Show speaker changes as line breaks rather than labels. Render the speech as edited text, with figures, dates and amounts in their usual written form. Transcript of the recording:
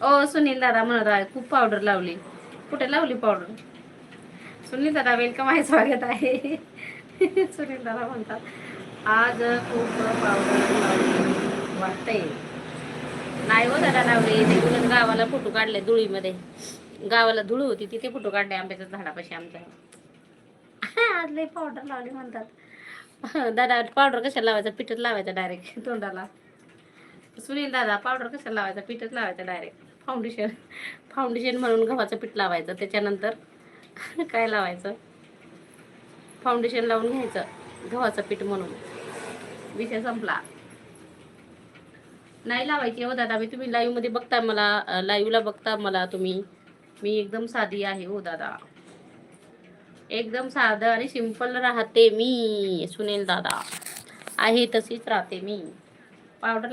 ओ सुनील दादा म्हणत आहे खूप पावडर लावली. कुठे लावली पावडर? सुनील दादा वेलकम आहे, स्वागत आहे. सुनील दादा म्हणतात आज खूप पावडर लावली वाटतंय. नाही हो दादा लावले, तिकडूनच गावाला फोटो काढले धुळीमध्ये. गावाला धूळ होती तिथे फोटो काढले आंब्याच्या झाडापाशी आमच्या. आज लय पावडर लावली म्हणतात. दादा पावडर कशाला लावायचा, पिठच लावायचा डायरेक्ट तोंडाला. सुनील दादा पावडर कशाला लावायचा, पीठच लावायचं डायरेक्ट. फाउंडेशन फाउंडेशन म्हणून गव्हाचं पीठ लावायचं, त्याच्यानंतर काय लावायचं, फाउंडेशन लावून घ्यायचं गव्हाचं पीठ म्हणून. विषय संपला. नाही लावायची हो दादा, मी तुम्ही लाईव्ह मध्ये बघता मला, लाईव्हला बघता मला तुम्ही. मी एकदम साधी आहे हो दादा, एकदम साधं आणि सिंपल राहते मी. सुनील दादा आहे तशीच राहते मी. पावडर